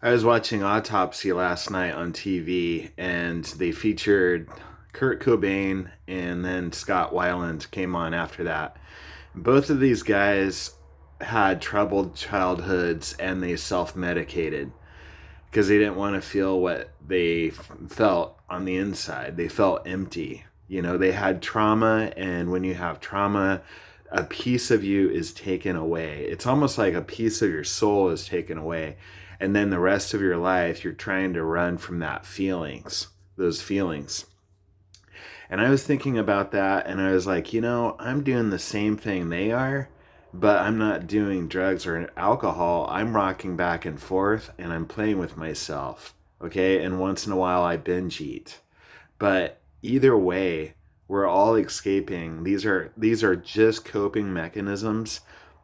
I was watching Autopsy last night on TV, and they featured Kurt Cobain, and then Scott Weiland came on after that. Both of these guys had troubled childhoods, and they self-medicated because they didn't want to feel what they felt on the inside. They felt empty. They had trauma, and when you have trauma, a piece of you is taken away. It's almost like a piece of your soul is taken away. And then the rest of your life, you're trying to run from those feelings. And I was thinking about that, and I was like, I'm doing the same thing they are, but I'm not doing drugs or alcohol. I'm rocking back and forth, and I'm playing with myself. Okay. And once in a while, I binge eat. But either way, we're all escaping. These are just coping mechanisms,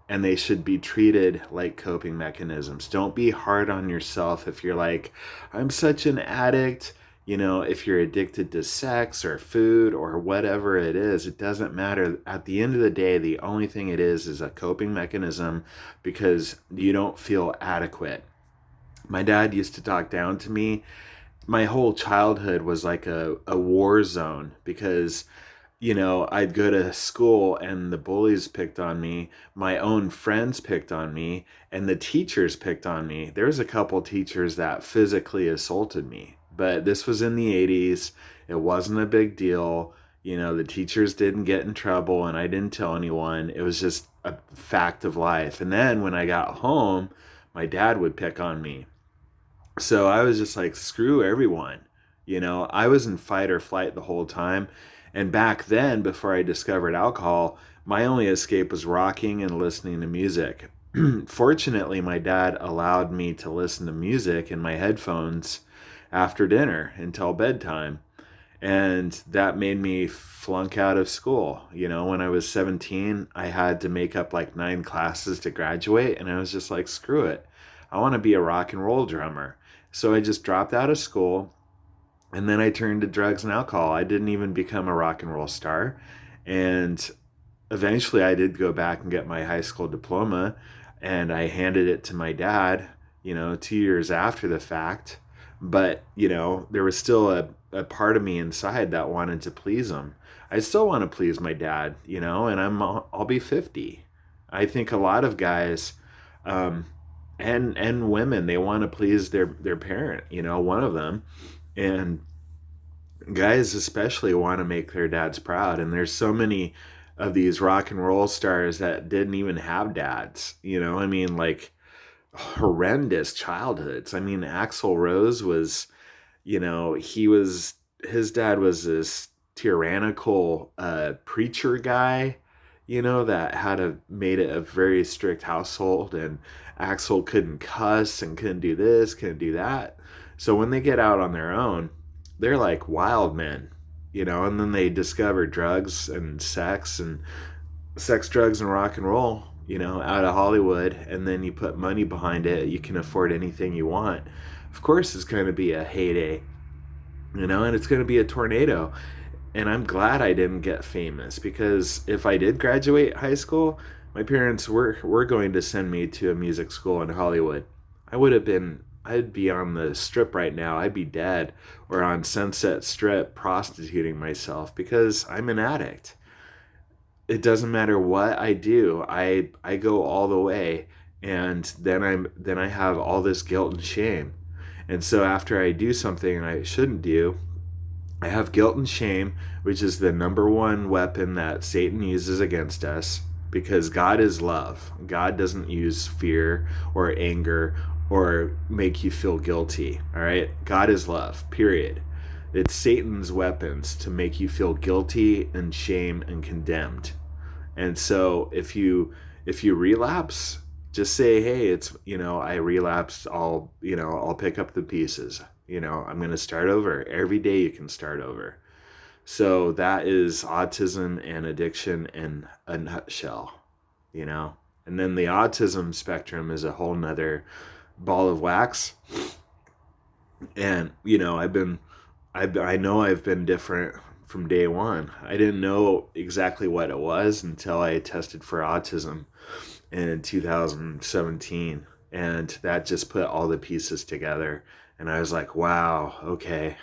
and they should be treated like coping mechanisms. Don't be hard on yourself if you're like, I'm such an addict. If you're addicted to sex or food or whatever it is, it doesn't matter. At the end of the day, the only thing it is a coping mechanism because you don't feel adequate. My dad used to talk down to me. My whole childhood was like a war zone because I'd go to school and the bullies picked on me, my own friends picked on me, and the teachers picked on me. There was a couple teachers that physically assaulted me, but this was in the 80s. It wasn't a big deal. The teachers didn't get in trouble and I didn't tell anyone. It was just a fact of life. And then when I got home, my dad would pick on me. So I was just like, screw everyone. I was in fight or flight the whole time. And back then, before I discovered alcohol, my only escape was rocking and listening to music. Fortunately, my dad allowed me to listen to music in my headphones after dinner until bedtime. And that made me flunk out of school. When I was 17, I had to make up like 9 classes to graduate. And I was just like, screw it. I want to be a rock and roll drummer. So I just dropped out of school, and then I turned to drugs and alcohol. I didn't even become a rock and roll star. And eventually I did go back and get my high school diploma, and I handed it to my dad, 2 years after the fact. But, there was still a part of me inside that wanted to please him. I still want to please my dad, and I'll be 50. I think a lot of guys, and women, they want to please their parent, one of them. And guys especially want to make their dads proud. And there's so many of these rock and roll stars that didn't even have dads. I mean, like, horrendous childhoods. I mean, Axl Rose was, his dad was this tyrannical preacher guy, that made it a very strict household, and Axl couldn't cuss and couldn't do this, couldn't do that. So when they get out on their own, they're like wild men, and then they discover sex, drugs, and rock and roll, out of Hollywood, and then you put money behind it, you can afford anything you want. Of course, it's going to be a heyday, and it's going to be a tornado. And I'm glad I didn't get famous, because if I did graduate high school, my parents were going to send me to a music school in Hollywood. I'd be on the strip right now. I'd be dead, or on Sunset Strip prostituting myself because I'm an addict. It doesn't matter what I do. I go all the way, and then I have all this guilt and shame. And so after I do something I shouldn't do, I have guilt and shame, which is the number one weapon that Satan uses against us, because God is love. God doesn't use fear or anger or make you feel guilty. All right? God is love, period. It's Satan's weapons to make you feel guilty and shame and condemned. And so if you relapse, just say, hey, I relapsed. I'll pick up the pieces. I'm going to start over. Every day you can start over. So that is autism and addiction in a nutshell. And then the autism spectrum is a whole nother ball of wax. And, I know I've been different from day one. I didn't know exactly what it was until I tested for autism in 2017. And that just put all the pieces together. And I was like, wow, okay,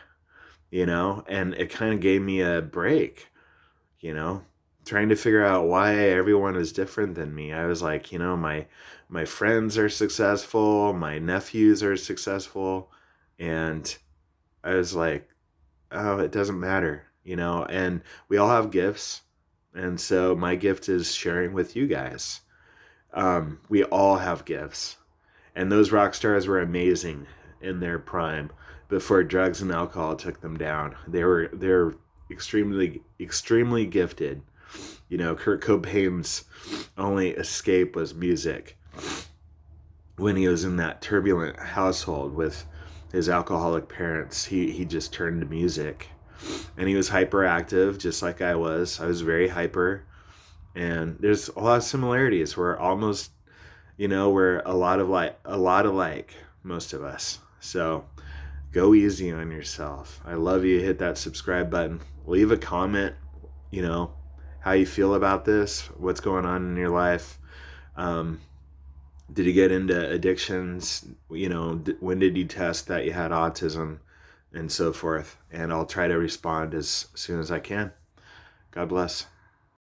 and it kind of gave me a break, you know, trying to figure out why everyone is different than me. I was like, my friends are successful, my nephews are successful, and I was like, oh, it doesn't matter, and we all have gifts. And so my gift is sharing with you guys. We all have gifts. And those rock stars were amazing in their prime before drugs and alcohol took them down. They're extremely gifted. Kurt Cobain's only escape was music. When he was in that turbulent household with his alcoholic parents, he just turned to music. And he was hyperactive, just like I was. I was very hyper. And there's a lot of similarities. We're almost, we're a lot alike, most of us. So go easy on yourself. I love you. Hit that subscribe button. Leave a comment, you know, how you feel about this, what's going on in your life. Did you get into addictions? When did you test that you had autism, and so forth? And I'll try to respond as soon as I can. God bless.